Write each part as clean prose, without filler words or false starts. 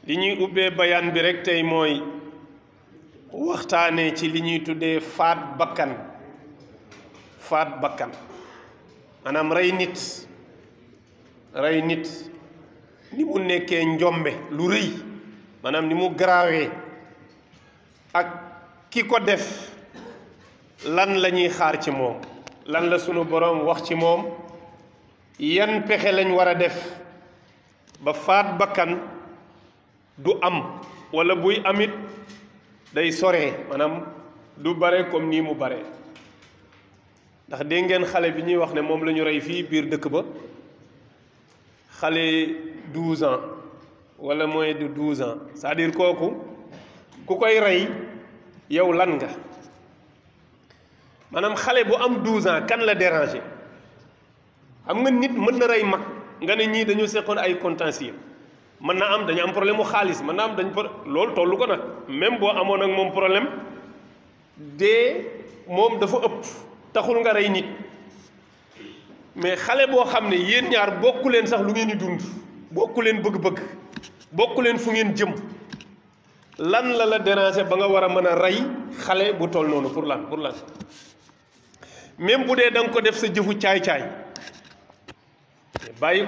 li ñuy ubbee bayaan bi rek tey mooy waxtaanee ci li ñuy tuddee faat bakkan maanaam rey nit ni mu nekkee njombe lu rëy maanaam ni mu garaawee ak ki ko def lan la ñuy xaar ci moom lan la sunu boroom wax ci moom yan pexe lañ war a def ba faat bakkan du am walla buy amit day soree maanaam du bare comme nii mu bare ndax dégg ngeen xale bi ñuy wax ne moom la ñu rey fii biir dëkk ba xale 12 ans walla moins de 12 ans c'est-à-dire kooku ku koy rey yow lan nga maanaam xale bu am 12 ans kan la déranger xam nga nit mën na rey mag nga ne ñii dañu seqoon ay contentieux mën na am dañu am problème mu xaalis mën na am dañ loolu tollu ko nag même boo amoon ak moom problème de moom dafa ëpp taxul nga rey nit mais xale boo xam ne yéen ñaar bokku leen sax lu ngeen di dund bokku leen bëgg-bëgg bokku leen fu ngeen jëm lan la déranger ba nga war a mën a rey xale bu toll noonu pour lan même bu dee da nga ko def sa jëfu caay-caay bàyyi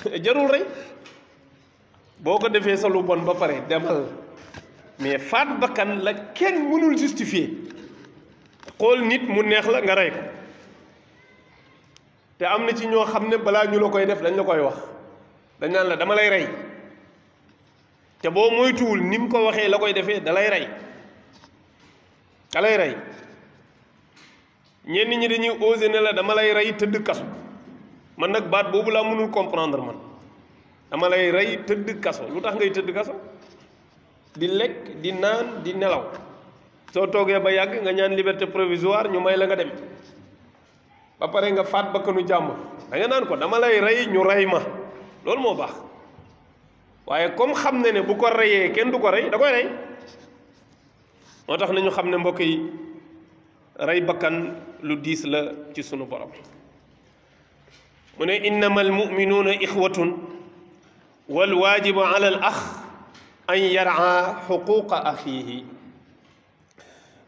ko jarul rey boo ko defee sa lu bon ba pare demal mais faat bakkan la kenn mënul justifier xool nit mu neex la nga rey ko te am na ci ñoo xam ne balaa ñu la koy def dañ la koy wax dañ naan la dama lay rey te boo moytuwul ni mu ko waxee la koy defee da lay rey ñenn ñi dañuy osé ne la dama lay rey tëdd kaso man nag baat boobu laa mënul comprendre man dama lay rey tëdd kaso lu tax ngay tëdd kaso di lekk di naan di nelaw soo toogee ba yàgg nga ñaan liberté provisoire ñu may la nga dem ba pare nga faat bakkanu jàmm da nga naan ko dama lay rey ñu rey ma loolu moo baax waaye comme xam ne bu ko reyee kenn du ko rey da koy rey moo tax nañu xam ne mbokk yi rey bakkan lu diis la ci sunu borom mu ne innama almuminuuna ixwatun walwaajibu ala al ax an yar'a xuquqa axiihi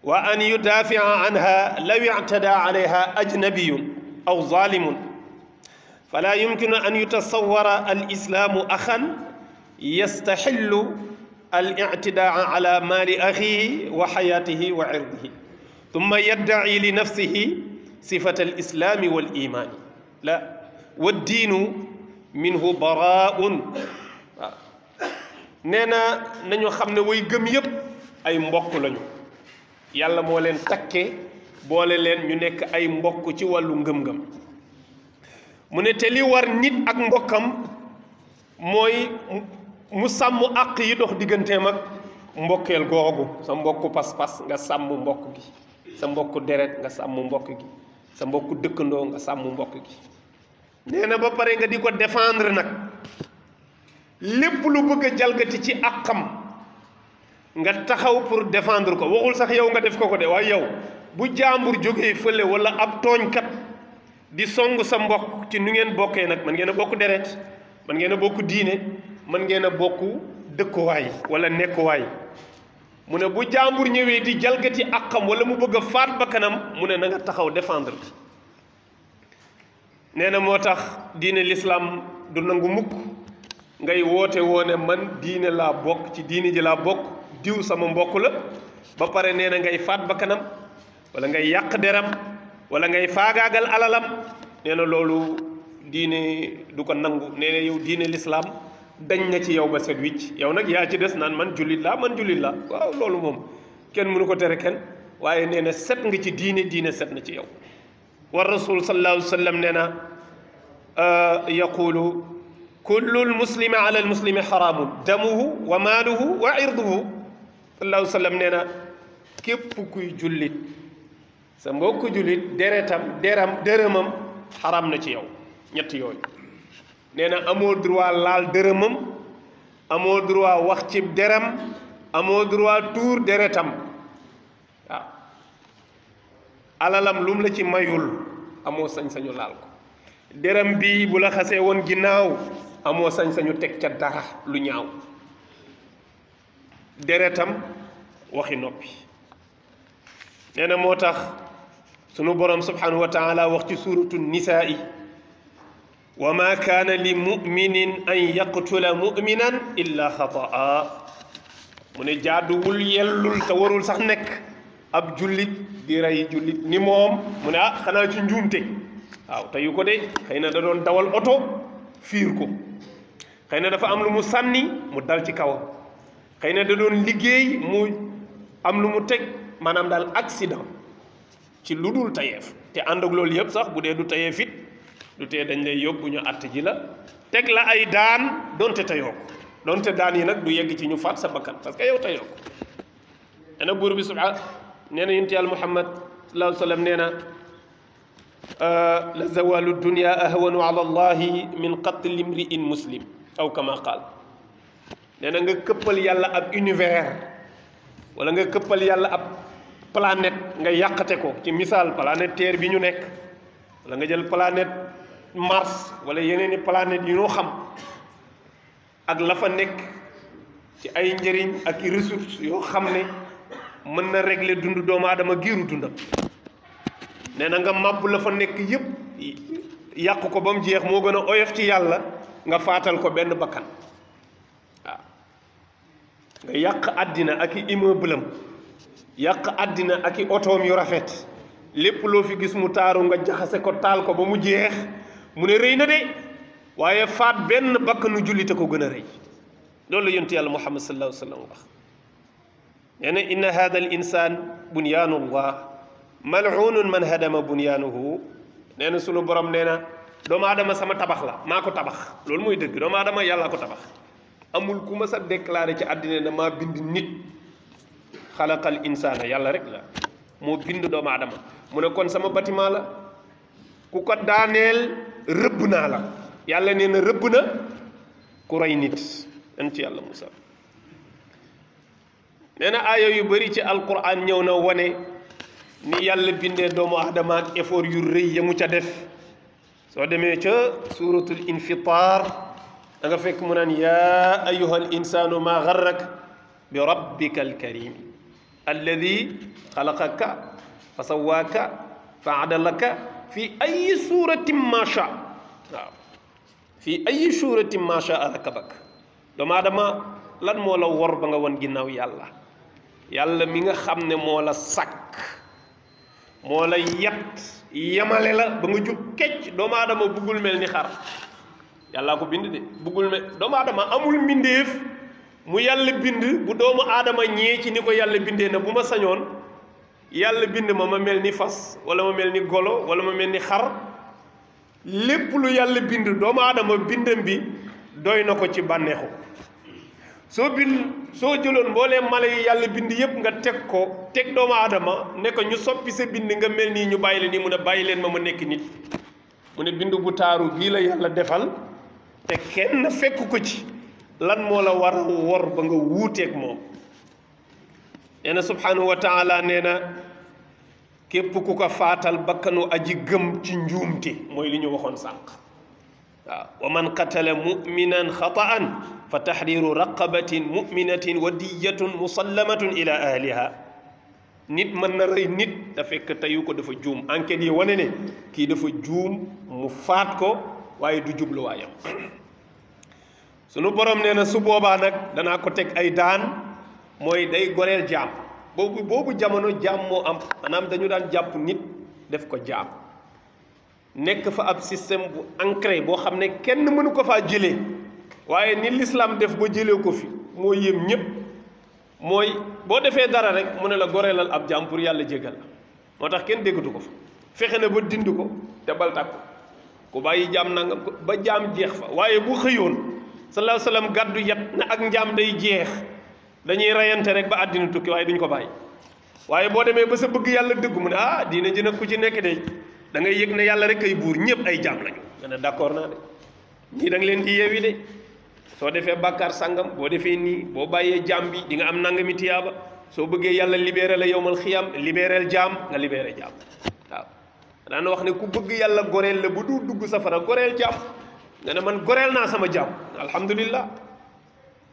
wa an yudaafica anha law ictada alayha ajnabiyun aw zalimun fala yumkinu an yutasawara alislaamu axan yastaxillu al-ictidaa ala maali axiihi wa xayaatihi wa cirdihi tumma yaddaci li nafsihi sifata al-islaami wal iimaani la wa diinu minhu baraaun waaw nee na nañu xam ne way gëm yépp ay mbokk lañu yàlla moo leen takke boole leen ñu nekk ay mbokk ci wàllu ngëm-ngëm mu ne te li war nit ak mbokkam mooy mu sàmm àq yi dox digganteem ak mbokkeel googu sa mbokku pas-pas nga sàmm mbokk gi sa mbokku deret nga sàmm mbokk gi sa mbokku dëkkandoo nga sàmm mbokk gi nee na ba pare nga di ko défendre nag lépp lu bëgg a jalgati ci àqam nga taxaw pour défendre ko waxul sax yow nga def ko de waaye yow bu jaambur jógee fële wala ab tooñkat di song sa mbokk ci nu ngeen bokkee nag man ngeen a bokk deret man ngeen a bokk diine man ngeen a bokk dëkkuwaay wala nekkuwaay mu ne bu jaambur ñëwee di jalgati àqam wala mu bëgg a faat bakkanam mu ne na nga taxaw défendre nee na moo tax diine l'islam du nangu mukk ngay woote woone man diine laa bokk ci diine ji laa bokk diw sama mbokk la ba pare nee na ngay faat bakkanam wala ngay yàq deram wala ngay faagaagal alalam nee na loolu diine du ko nangu nee na yow diine l'islam dañ na ci yow ba set wicc yow nag yaa ci des naan man jullit laa waaw loolu moom kenn mënu ko tere kenn waaye nee na set nga ci diine set na ci yow wa rasul sallallahu alayhi wa sallam nee na yaqulu kullu lmuslimi ala almuslimi xaraamun damuhu wa maaluhu wa irduhu sallallahu alayhi wa sallam nee na képp kuy jullit sa mbokku jullit dërëmam xaraam na ci yow ñett yooyu nee na amoo droit laal dërëmam amoo droit wax ci deram amoo droit tuur deretam waaw alalam lum la ci mayul amoo sañ-sañu laal ko deram bi bu la xasee woon ginnaaw amoo sañ-sañu teg ca dara lu ñaaw deretam waxi noppi nee na moo tax sunu borom subhanahu wa taala wax ci suratu nisaa'i wa ma kaana li muminin an yaqtula muminan illa xataa mu ne jaaduwul yellul te warul sax nekk ab jullit di rey jullit ni moom mu ne xanaa ci njuumte waaw teyu ko de xëy na da doon dawal oto fiir ko xëy na dafa am lu mu sànni mu dal ci kawam xëy na da doon liggéey mu am lu mu teg maanaam daal accident ci lu dul tayeef te ànd ak loolu yëpp sax bu dee du tayeef it du tee dañ lay yóbbu ñu àtt ji la teg la ay daan donte tayoo ko donte daan yi nag du yegg ci ñu faat sa bakkan parce que yow tayoo ko nee na buur bi subhaana nee na yonent Yàlla Muhammad sallallahu alayhi wa sallam nee na la zawalu dunya ahwanu ala allahi min qatli imri'in muslim aw kama qaal nee na nga këppal yàlla ab univers wala nga këppal yàlla ab planète nga yàqate ko ci misaal planète terre bi ñu nekk wala nga jël planète Mars wala yeneen i planète yu ñu xam ak la fa nekk ci ay njëriñ ak i ressources yoo xam ne mën na régler dund doomu aadama giiru dundam nee na nga màbb la fa nekk yépp yàq ko ba mu jeex moo gën a oyof ci yàlla nga faatal ko benn bakkan waaw nga yàq àddina ak i immeuble am yàq àddina ak i otoom yu rafet lépp loo fi gis mu taaru nga jaxase ko taal ko ba mu jeex mu ne rëy na de waaye faat benn bakkanu jullite ko gën a rëy loolu la yonent yàlla Muhammad sallallahu alayhi wa sallam wax nee na inna hada al insan bunyaanullah mal'unun man hadama bunyaanuhu nee na sunu borom nee na doomu aadama sama tabax la maa ko tabax loolu mooy dëgg doomu aadama yàllaa ko tabax amul ku ma sa déclaré ci àddina ne maa bind nit xalaqal insaana yàlla rek la moo bind doomu aadama mu ne kon sama bâtiment la ku ko daaneel rëbb naa la yàlla nee na rëbb na ku rey nit an ci yàlla Musa nee na aaya yu bari ci alquran ñëw na wane ni yàlla bindee doomu aadama ak effort yu rëy ya mu ca def soo demee ca suratul infitar da nga fekk mu naan yaa ayuha al insanu ma garrak bi rabbika alkarim alladi xalaqaka fa sawaaka fa adalaka fi ay suratin ma sha waaw fi ay suratin ma sha rakabak doomu aadama lan moo la wor ba nga won ginnaaw yàlla yàlla mi nga xam ne moo la sàkk moo la yat yemale la ba nga jub kecc doomu aadama buggul mel ni xar yàllaa ko bind de buggul mel doomu aadama amul mbindeef mu yàlla bind bu doomu aadama ñee ci ni ko yàlla bindee na bu ma sañoon yàlla bind ma mel ni fas wala ma mel ni golo wala ma mel ni xar lépp lu yàlla bind doomu aadama bindam bi doy na ko ci bànneexu soo jëloon mbooleem mala yi yàlla bind yépp nga teg doomu aadama ne ko ñu soppi sa bind nga mel nii ñu bàyyi leen nii mu ne bàyyi leen ma nekk nit mu ne bind bu taaru bii la yàlla defal te kenn fekk ko ci lan moo la war a wor ba nga wuuteeg moom nee na subhanahu wa taala nee na képp ku ko faatal bakkanu aji gëm ci njuumte mooy li ñu waxoon sànq waaw wa man qatala muminan xataan fa tahriru raqabatin muminatin wa diyatun musallamatun ila ahliha nit mën na rey nit te fekk teyu ko dafa juum enquête yi wane ne kii dafa juum mu faat ko waaye du jubluwaayam sunu borom nee na su boobaa nag danaa ko teg ay daan mooy day goreel jaam boobu jamono jaam moo am maanaam dañu daan jàpp nit def ko jaam nekk fa ab système bu ancré boo xam ne kenn mënu ko faa jëlee waaye ni l'islam def ba jëlee ko fi moo yéem ñépp mooy boo defee dara rek mu ne la goreelal ab jaam pour yàlla jégal la moo tax kenn déggatu ko fa fexe na ba dindi ko te bal tàkk ko ku bàyyi jaam nangam ko ba jaam jeex fa waaye bu xëyoon sallallahu alayhi wa sallam gàddu yat na ak njaam day jeex dañuy reyante rek ba àddina tukki waaye duñ ko bàyyi waaye boo demee ba sa bëgg yàlla dëgg mu ne diina ji nag ku ci nekk de da ngay yëg ne yàlla rek ay buur ñëpp ay jaam lañu nga ne d'accord naa de ñii da nga leen di yeewi de soo defee bàkkaar sàngam boo defee nii boo bàyyee jaam bi di nga am nangami tiyaaba soo bëggee yàlla libéré la yowmal xiyam libéréel jaam nga libéré jaam waaw daan wax ne ku bëgg yàlla goreel la bu du dugg safara goreel jaam nga ne man goreel naa sama jaam alhamdulillah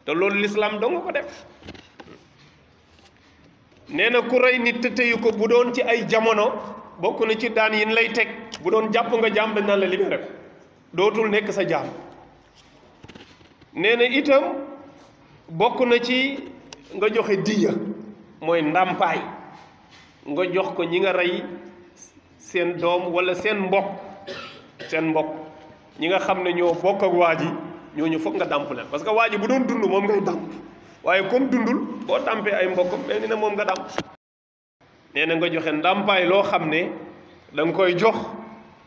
te loolu l'islam dong ko def nee na ku rey nit te teyu ko bu doon ci ay jamono bokk na ci daan yin lay teg bu doon jàpp nga jaam dañ naan la libéré ko dootul nekk sa jaam nee na itam bokk na ci nga joxe diya mooy ndàmpaay nga jox ko ñi nga rey seen doom wala seen mbokk ñi nga xam ne ñoo bokk ak waa ji ñooñu foog nga dàmp leen parce que waa ji bu doon dund moom ngay dàmp waaye comme dundul boo dàmpee ay mbokkam mais ni na moom nga dàmp nee na nga joxe ndàmpaay loo xam ne da nga koy jox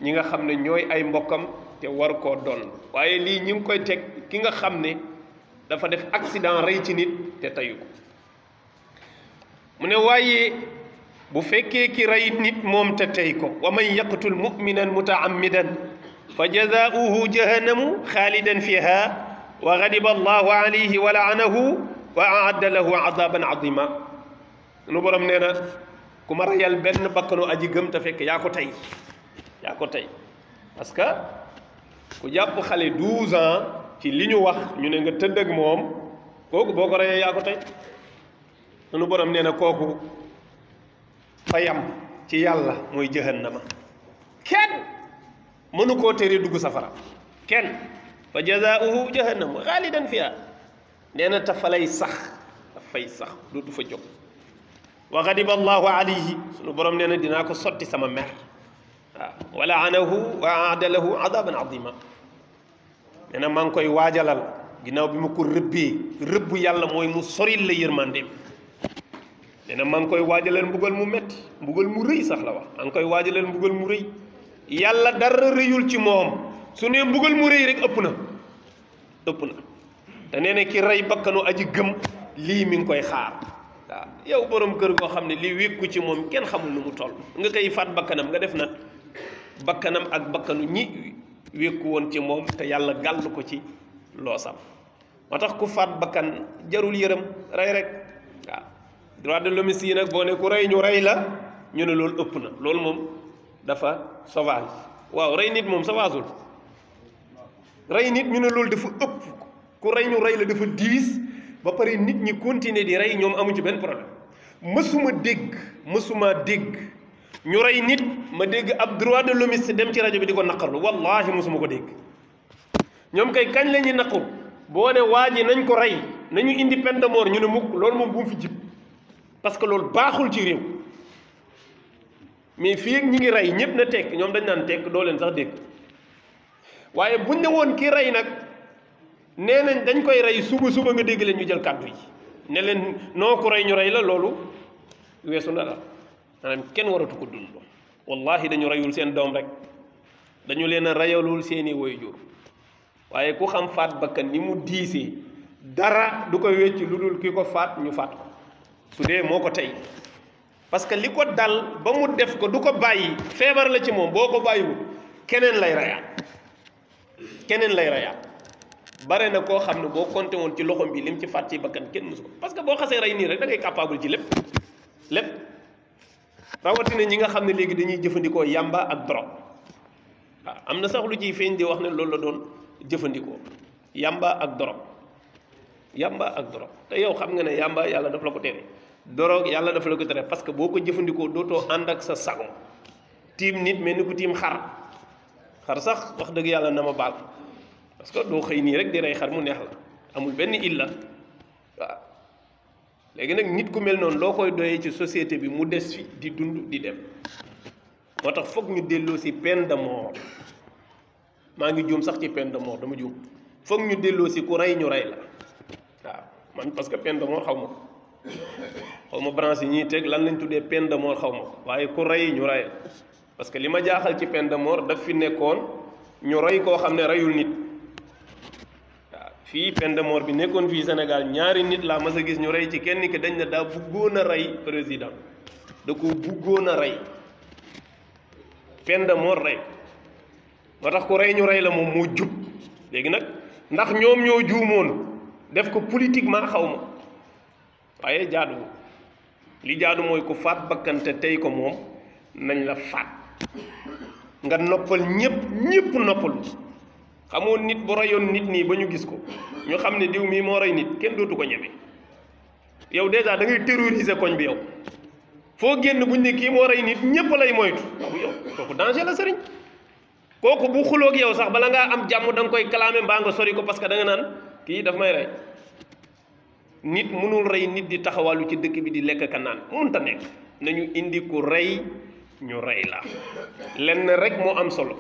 ñi nga xam ne ñooy ay mbokkam te war koo doon waaye lii ñi ngi koy teg ki nga xam ne dafa def accident rey ci nit te tayu ko mu ne waaye bu fekkee ki rey nit moom te tey ko wa man yaqtul muminan mutaammidan fa jazaauhu jahannamu xaalidan fiha wa gadiba allahu alayhi wa laanahu wa aadda lahu adaban azima nu borom nee na ku ma reyal benn bakkanu aji gëm te fekk yaa ko tey parce que ku jàpp xale 12 ans ci li ñu wax ñu ne nga tëdd ak moom kooku boo ko reyee yaa ko tey nu borom nee na kooku fayam ci yàlla mooy jahannama kenn mënu koo tere dugg safara kenn fa jazaauhu jahannam xaalidan fiha nee na tafalay sax dafay sax dootu fa jóg wa gadiba allahu alayhi sunu borom nee na dinaa ko sotti sama mer waaw wa laanahu wa aada lahu adaban azima nee na maa ngi koy waajalal ginnaaw bi ma ko rëbb yàlla mooy mu soril la yërmandeem nee na maa ngi koy waajalal mbugal mu metti mbugal mu rëy sax la wax maa ngi koy waajalal mbugal mu rëy yàlla dara rëyul ci moom su ne mbugal mu rëy rek ëpp na te nee na ki rey bakkanu aji gëm lii mi ngi koy xaar waaw yow borom kër goo xam ne lii wékku ci moom kenn xamul nu mu toll nga koy faat bakkanam nga def na bakkanam ak bakkanu ñi wékku woon ci moom te yàlla gàll ko ci loosam moo tax ku faat bakkan jarul yërëm rey rek waaw droit de l'homme yi nag boo ne ku rey ñu rey la ñu ne loolu ëpp na loolu moom dafa sauvage waaw rey nit moom sauvageul rey nit ñu ne loolu dafa ëpp ku rey ñu rey la dafa diis ba pare nit ñi continuer di rey ñoom amu ci benn problème mësuma dégg ñu rey nit ma dégg ab droit de l'homme dem ci rajo bi di ko naqarlu wallahi mësuma ko dégg ñoom kay kañ la ñuy naqur boo ne waa ji nañ ko rey nañu indi peine de mort ñu ne mukk loolu moom bu mu fi jib parce que loolu baaxul ci réew mais fii ak ñi ngi rey ñëpp na tekk ñoom dañ naan tekk doo leen sax dégg waaye buñ ne woon ki rey nag nee nañ dañ koy rey suba nga dégg leen ñu jël kàddu yi ne leen noo ko rey ñu rey la loolu weesu na la maanaam kenn waratu ko dund wallahi dañu reyul seen doom rek dañu leen a reyalul seeni waajur waaye ku xam faat bakkan ni mu diisee dara du ko wecc lu dul ki ko faat ñu faat ko su dee moo ko tey parce que li ko dal ba mu def ko du ko bàyyi feebar la ci moom boo ko bàyyiwul keneen lay rayaat bare na koo xam ne boo compté woon ci loxom bi lim ci faat ci bakkan kenn musu ko parce que boo xasee rey nii rek da ngay capable ci lépp rawatina ñi nga xam ne léegi dañuy jëfandikoo yàmba ak drogue waaw am na sax lu ciy feeñ di wax ne loolu la doon jëfandikoo yàmba ak drogue te yow xam nga ne yàmba yàlla daf la ko tere drogue yàlla daf la ko tere parce que boo ko jëfandikoo dootoo ànd ak sa sago tiim nit mel ni ku tiim xar sax wax dëgg yàlla na ma baal parce que doo xëy nii rek di rey xar mu neex la amul benn illa waaw léegi nag nit ku mel noonu loo koy doyee ci société bi mu des fi di dund di dem moo tax foog ñu delloo si peine de mort maa ngi juum sax ci peine de mort dama juum foog ñu delloo si ku rey ñu rey la waaw man parce que peine de mort xaw ma branche yi ñuy teg lan lañ tuddee peine de mort xaw ma ko waaye ku rey ñu rey la parce que li ma jaaxal ci peine de mort daf fi nekkoon ñu rey koo xam ne reyul nit waaw fii peine de mort bi nekkoon fii Sénégal ñaari nit laa mas a gis ñu rey ci kenn ki dañ ne daa buggoon a rey président da ko buggoon a rey peine de mort rey moo tax ku rey ñu rey la moom moo jub léegi nag ndax ñoom ñoo juumoon def ko politiquement xaw ma waaye jaadu li jaadu mooy ku faat bakkante tey ko moom nañ la faat nga noppal ñépp noppalu xamoo nit bu reyoon nit nii ba ñu gis ko ñu xam ne diw mii moo rey nit kenn dootu ko ñeme yow déjà da ngay terroriser koñ bi yow foo génn buñ ne kii moo rey nit ñépp lay moytu yow kooku danger la sëriñ kooku bu xuloog yow sax bala ngaa am jàmm da nga koy clamé mbaa nga sori ko parce que da nga naan kii daf may rey nit mënul rey nit di taxawalu ci dëkk bi di lekk ka naan mënta nekk nañu indi ku rey ñu rey la lenn rek moo am solo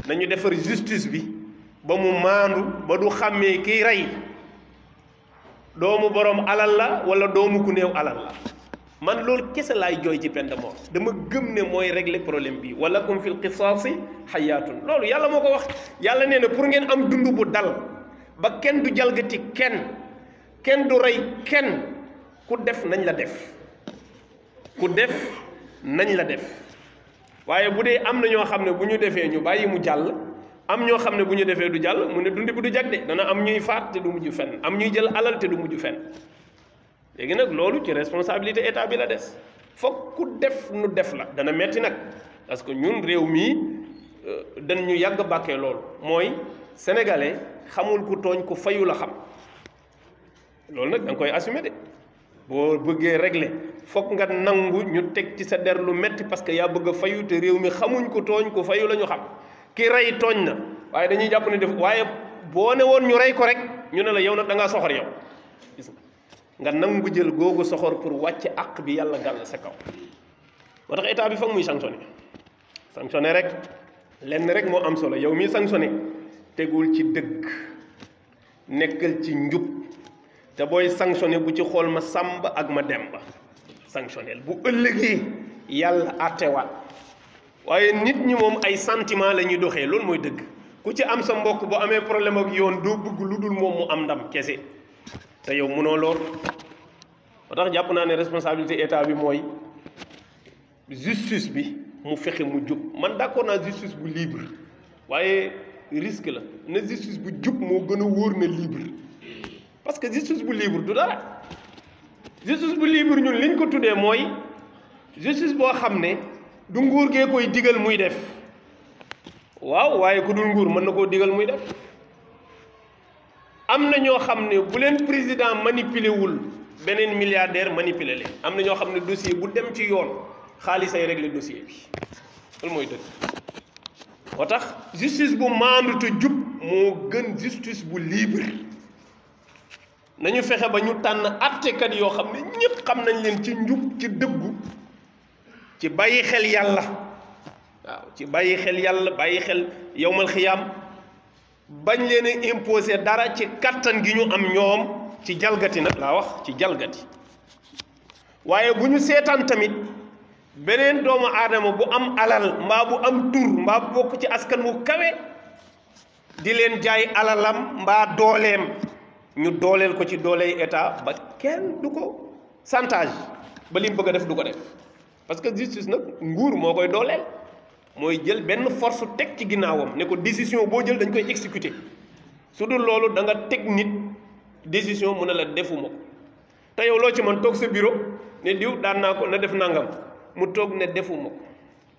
nañu defar justice bi ba mu maandu ba du xàmmee kiy rey doomu borom alal la wala doomu ku néew alal la man loolu kese laay jooy ci peine de mort dama gëm ne mooy régler problème bi wala kum fil qisaasi xayaatun loolu yàlla moo ko wax yàlla nee na pour ngeen am dund bu dal ba kenn du jalgati kenn du rey kenn ku def nañ la def nañ la def waaye bu dee am na ñoo xam ne bu ñu defee ñu bàyyi mu jàll am ñoo xam ne bu ñu defee du jàll mu ne dund bi du jag de dana am ñuy faat te du mujj fenn am ñuy jël alal te du mujj fenn léegi nag loolu ci responsabilité état bi la des foog ku def nu def la dana metti nag parce que ñun réew mii dañ ñu yàgg bàkkee loolu mooy sénégalais xamul ku tooñ ku fayu la xam loolu nag da nga koy assumer de boo bëggee régler foog nga nangu ñu teg ci sa der lu metti parce que yaa bëgg a fayu te réew mi xamuñ ku tooñ ku fayu la ñu xam ki rey tooñ na waaye dañuy jàpp ne def waaye boo ne woon ñu rey ko rek ñu ne la yow nag da ngaa soxor yow gis nga nangu jël googu soxor pour wàcce àq bi yàlla gàll sa kaw moo tax état bi foog muy sanctionné rek lenn rek moo am solo yow mi sanctionné tegul ci dëgg nekkal ci njub te booy sanctionné bu ci xool ma sàmba ak ma demba sanctionnel bu ëllëgee yàlla àttewaat waaye nit ñi moom ay sentiment la ñuy doxee loolu mooy dëgg ku ci am sa mbokk bu amee problème ak yoon doo bëgg lu dul moom mu am ndam kese te yow mënoo lool moo tax jàpp naa ne responsabilité état bi mooy justice bi mu fexe mu jub man d'accord naa justice bu libre waaye risque la na justice bu jub moo gën a wóor na libre parce que justice bu libre du dara justice bu libre ñun liñ ko tuddee mooy justice boo xam ne du nguur gee koy digal muy def waaw waaye ku dul nguur mën na koo digal muy def am na ñoo xam ne bu leen président manipulé wul beneen milliardaire manipulé leen am na ñoo xam ne dossier bu dem ci yoon xaalis ay régler dossier bi loolu mooy dëgg moo tax justice bu maandu te jub moo gën justice bu libre nañu fexe ba ñu tànn àttekat yoo xam ne ñépp xam nañ leen ci njub ci dëggu ci bàyyi xel yàlla waaw ci bàyyi xel yàlla bàyyi xel yowmal xiyaam bañ leen a imposé dara ci kattan gi ñu am ñoom ci jalgati nag laa wax ci jalgati waaye bu ñu seetaan tamit beneen doomu aadama bu am alal mbaa bu am tur mbaa bu bokk ci askan wu kawe di leen jaay alalam mbaa dooleem ñu dooleel ko ci dooley état ba kenn du ko chantage ba li mu bëgg a def du ko def parce que justice nag nguur moo koy dooleel mooy jël benn force teg ci ginnaawam ne ko décision boo jël dañ koy exécuter su dul loolu da nga teg nit décision mu ne la defuma ko te yow loo ci man toog sa bureau ne diw daan naa ko na def nangam mu toog ne defuma ko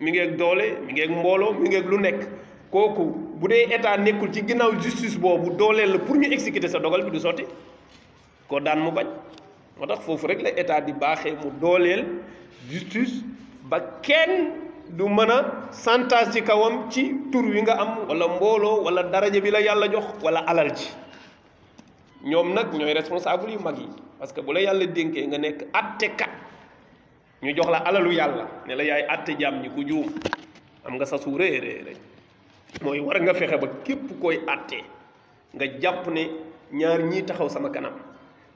mi ngi ak doole mi ngi ak mbooloo mi ngi ak lu nekk kooku bu dee état nekkul ci ginnaaw justice boobu dooleel la pour ñu exécuter sa dogal bi du sotti ko daan mu bañ moo tax foofu rek la état di baaxee mu dooleel justice ba kenn du mën a chantage ci kawam ci tur wi nga am wala mbooloo wala daraja bi la yàlla jox wala alal ji ñoom nag ñooy responsable yu mag yi parce que bu la yàlla dénkee nga nekk attekat ñu jox la alalu yàlla ne la yaay atte jaam ñi ku juum am nga sa su rëy mooy war nga fexe ba képp koy atte nga jàpp ne ñaar ñii taxaw sama kanam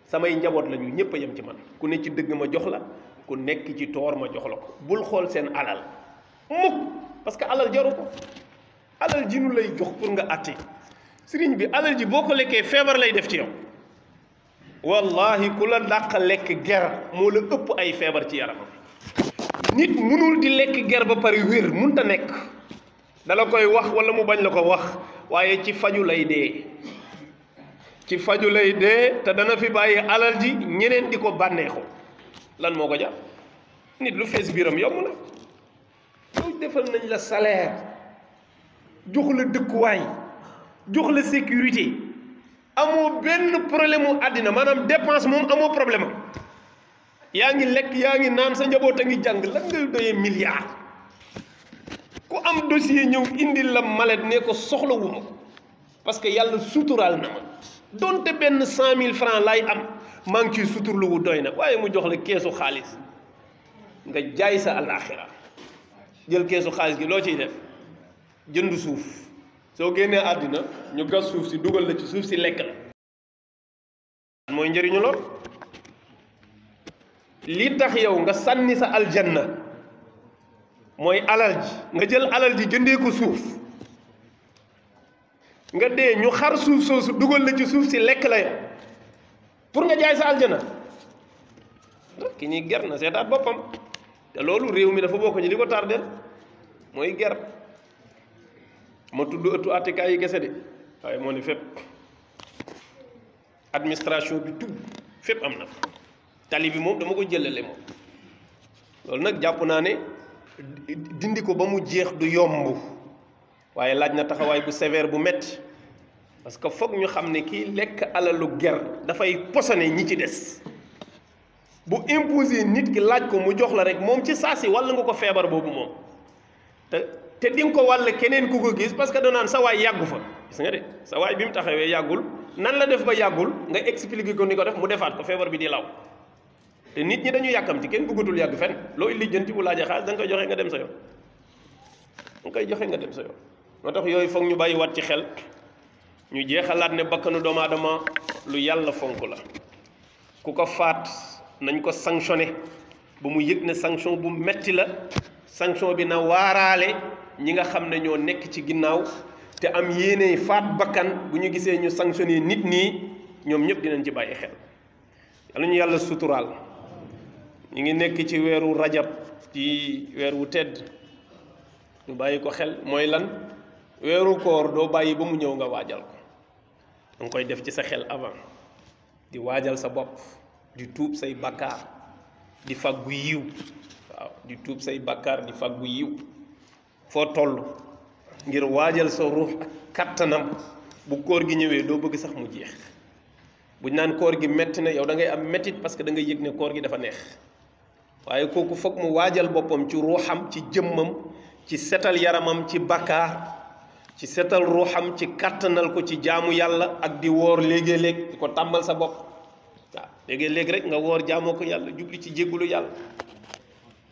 samay njaboot la ñu ñëpp a yem ci man ku ne ci dëgg ma jox la ku nekk ci toor ma jox la ko bul xool seen alal mukk parce que alal jaru ko alal ji nu lay jox pour nga atte sëriñ bi alal ji boo ko lekkee feebar lay def ci yow wallahi ku la dàq lekk ger moo la ëpp ay feebar ci yaramam nit munul di lekk ger ba pare wér munta nekk dala koy wax wala mu bañ la ko wax waaye ci faju lay dee ci faju lay dee te dana fi bàyyi alal ji ñeneen di ko bànneexu lan moo ko jar nit lu fees biiram yomb na yow defal nañ la salaire jox la dëkkuwaay jox la sécurité amoo benn problème mu àddina maanaam dépense moom amoo problème yaa ngi lekk yaa ngi naan sa njaboot a ngi jàng lan ngay doyee milliard ku am dossier ñëw indil la mallette ne ko soxlawuma ko parce que yàlla suturaal na ma donte benn 100 000 francs lay am maa ngi ciy suturlu wu doy na waaye mu jox la keesu xaalis nga jaay sa àllaaxira jël keesu xaalis gi loo ciy def jënd suuf soo génnee àddina ñu gas suuf si dugal la ci suuf si lekk la mooy njëriñu lool li tax yow nga sànni sa aljanna mooy alal ji nga jël alal ji jëndee ko suuf nga dee ñu xar suuf soosu dugal la ci suuf si lekk la yow pour nga jaay sa aljana ki ñuy ger na seetaat boppam te loolu réew mi dafa bokk ci li ko tardeel mooy ger ma tudd ëttu attekaay yi kese de waaye moo ne fépp administration bi tout fépp am na fa tali bi moom dama ko jëlale moom loolu nag jàpp naa ne dindi ko ba mu jeex du yomb waaye laaj na taxawaay bu sévère bu metti parce que foog ñu xam ne kii lekk alalu ger dafay posone ñi ci des bu imposer nit ki laaj ko mu jox la rek moom ci saa si wàll nga ko feebar boobu moom te di nga ko wàll keneen ku ko gis parce que danaan sa waay yàggu fa gis nga de sa waay bi mu taxawee yàggul nan la def ba yàggul nga expliquer ko ni ko def mu defaat ko feebar bi di law te nit ñi dañu yàkkamti kenn bëggatul yàgg fenn looy lijjanti bu laajee xaalis da nga koy joxe nga dem sa yoon da nga koy joxe nga dem sa yoon moo tax yooyu foog ñu bàyyi wat ci xel ñu jeexalaat ne bakkanu doomu aadama lu yàlla fonk la ku ko faat nañ ko sanctionné ba mu yëg ne sanction bu metti la sanction bi na waaraale ñi nga xam ne ñoo nekk ci ginnaaw te am yéene faat bakkan bu ñu gisee ñu sanctionné nit ñi ñoom ñëpp dinañ ci bàyyi xel yàlla ñu yàlla suturaal ñu ngi nekk ci weeru rajab ci weer wu tedd ñu bàyyi ko xel mooy lan weeru koor doo bàyyi ba mu ñëw nga waajal ko danga koy def ci sa xel avant di waajal sa bopp di tuub say bakkaar di faggu yiw waaw di tuub say bakkaar di faggu yiw foo toll ngir waajal sa ruux ak kattanam bu koor gi ñëwee doo bëgg sax mu jeex buñ naan koor gi metti na yow da ngay am mettit parce que da ngay yëg ne koor gi dafa neex waaye kooku foog mu waajal boppam ci ruuxam ci jëmmam ci setal yaramam ci bakkaar ci setal ruuxam ci kattanal ko ci jaamu yàlla ak di woor léegi-léeg di ko tàmbal sa bopp waaw léegi-léeg rek nga woor jaamoo ko yàlla jubli ci jéggulu yàlla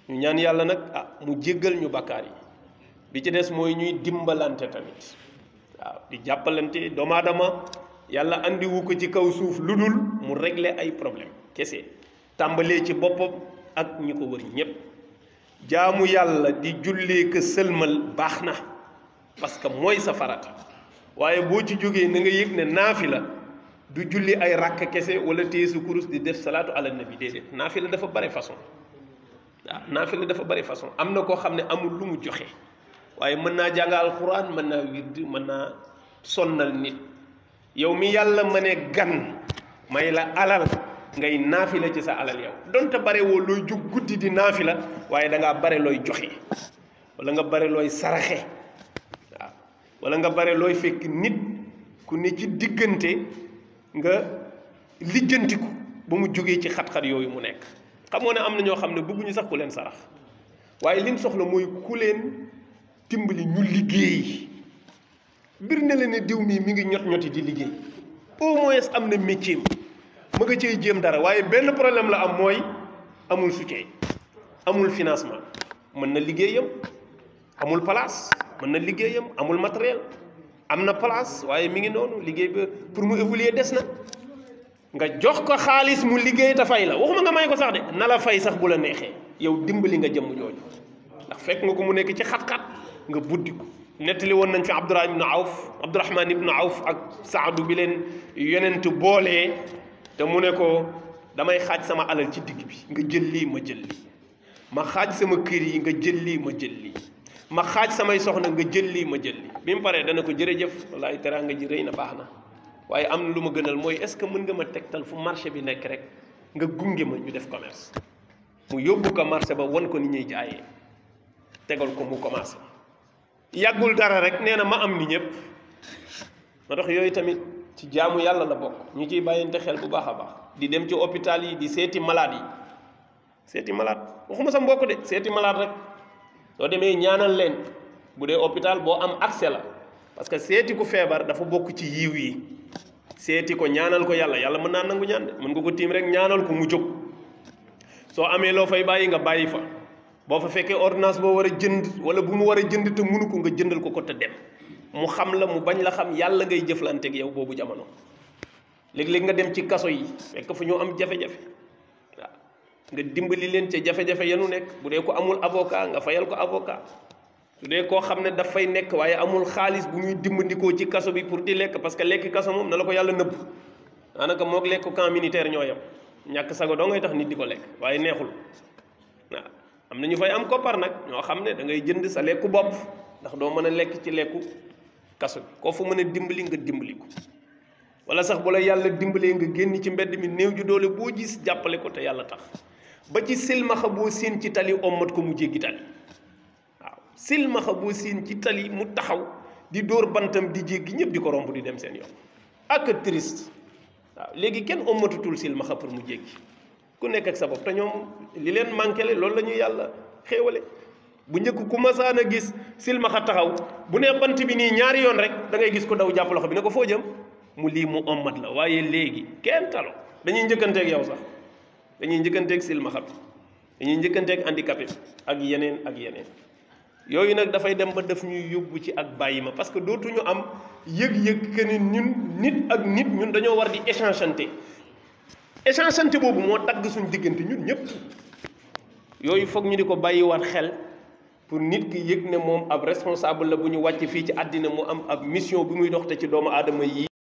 ñu ñaan yàlla nag mu jéggal ñu bakkaar yi bi ci des mooy ñuy dimbalante tamit waaw di jàppalante doomu aadama yàlla andiwu ko ci kaw suuf lu dul mu régler ay problème kese tàmbalee ci boppam ak ñi ko wër ñépp jaamu yàlla di jullee ko sëlmal baax na parce que mooy sa farata waaye boo ci jógee na nga yëg ne naafila du julli ay ràkk kese wala téye su kurus di def salaatu ala nabi déedéet naafila dafa bare façon waaw naafila dafa bare façon am na koo xam ne amul lu mu joxe waaye mën naa jàng alxuraan mën naa wird mën naa sonnal nit yow mi yàlla ma ne gan may la alal ngay naafila ci sa alal yow donte bare woo looy jug guddi di naafila waaye da ngaa bare looy joxe wala nga bare looy saraxe waaw wala nga bare looy fekk nit ku ne ci diggante nga lijjantiku ba mu jógee ci xat-xat yooyu mu nekk xam nga ne am na ñoo xam ne bëgguñu sax ku leen sarax waaye liñ soxla mooy ku leen timbali ñu liggéey bir ne la ne diw mii mi ngi ñoti di liggéey au moins am na métier ma nga cay jéem dara waaye benn problème la am mooy amul soutien amul financement mën na liggéeyam amul place mën na liggéeyam amul matériel am na place waaye mi ngi noonu liggéey ba pour mu évoluer des na nga jox ko xaalis mu liggéey te fay la waxuma nga may ko sax de na la fay sax bu la neexee yow dimbali nga jëmm jooju ndax fekk nga ko mu nekk ci xat-xat nga buddi ko nettali woon nañ fi Abdurahman ibnu Awf ak Saadu bi leen yonent boolee te mu ne ko damay xaaj sama alal ci digg bi nga jël lii ma jël lii ma xaaj sama kër yi nga jël lii ma jël lii ma xaaj samay soxna nga jël lii ma jël lii bi mu paree dana ko jërëjëf wallaay teraanga ji rëy na baax na waaye am na lu ma gënal mooy est-ce que mën nga ma tegtal fu marché bi nekk rek nga gunge ma ñu def commerce mu yóbbu ko marché ba wan ko ni ñuy jaayee tegal ko mu commencé yàggul dara rek nee na ma am ni ñëpp moo tax yooyu tamit ci jaamu yàlla la bokk ñu ciy bàyyante xel bu baax a baax di dem ci hôpital yi di seeti malade yi seeti malade waxuma sa mbokk de seeti malade rek soo demee ñaanal leen bu dee hôpital boo am accès la parce que seeti ku feebar dafa bokk ci yiw yi seeti ko ñaanal ko yàlla yàlla mën naa nangu ñaan de mën nga ko tiim rek ñaanal ko mu jóg soo amee loo fay bàyyi nga bàyyi fa boo fa fekkee ordonnance boo war a jënd wala bu mu war a jënd te mënu ko nga jëndal ko te dem mu xam la mu bañ la xam yàlla ngay jëflanteeg yow boobu jamono léeg-léeg nga dem ci kaso yi fekk fa ñoo am jafe-jafe waaw nga dimbali leen ca jafe-jafe yanu nekk bu dee ko amul avocat nga fayal ko avocat su dee koo xam ne daf fay nekk waaye amul xaalis bu muy dimbandikoo ci kaso bi pour di lekk parce que lekk kaso moom na la ko yàlla nëbb daanaka moog lekk camp militaire ñoo yem ñàkk sago doo ngay tax nit di ko lekk waaye neexul waaw am na ñu fay am koppar nag ñoo xam ne da ngay jënd sa lekku bopp ndax doo mën a lekk ci lekku kaso bi koo fa mën a dimbali nga dimbali ko wala sax bu la yàlla dimbalee nga génn ci mbedd mi néew ju doole boo gis jàppale ko te yàlla tax ba ci silmaxa boo séen ci tali ommat ko mu jéggi tali waaw silmaxa boo séen ci tali mu taxaw di dóor bantam di jéggi ñëpp di ko romb di dem seen yoon ak triste waaw léegi kenn ommatutul silmaxa pour mu jéggi ku nekk ak sa bopp te ñoom li leen manqué le loolu la ñuy yàlla xéewale bu njëkk ku masaan a gis silmaxa taxaw bu nee bant bi nii ñaari yoon rek da ngay gis ko daw jàpp loxo bi ne ko foo jëm mu lii mu ommat la waaye léegi kenn talo dañuy njëkkanteeg yow sax dañuy njëkkanteeg silmaxa bi dañuy njëkkanteeg handicapé bi ak yeneen yooyu nag dafay dem ba def ñuy yóbbu ci ak bàyyi ma parce que dootuñu am yëg-yëg que ni ñun nit ak nit ñun dañoo war di échangeante boobu moo tagg suñ diggante ñun ñëpp yooyu foog ñu di ko bàyyiwaat xel pour nit ki yëg ne moom ab responsable la bu ñu wàcc fii ci àddina mu am ab mission bi muy dox te ci doomu aadama yi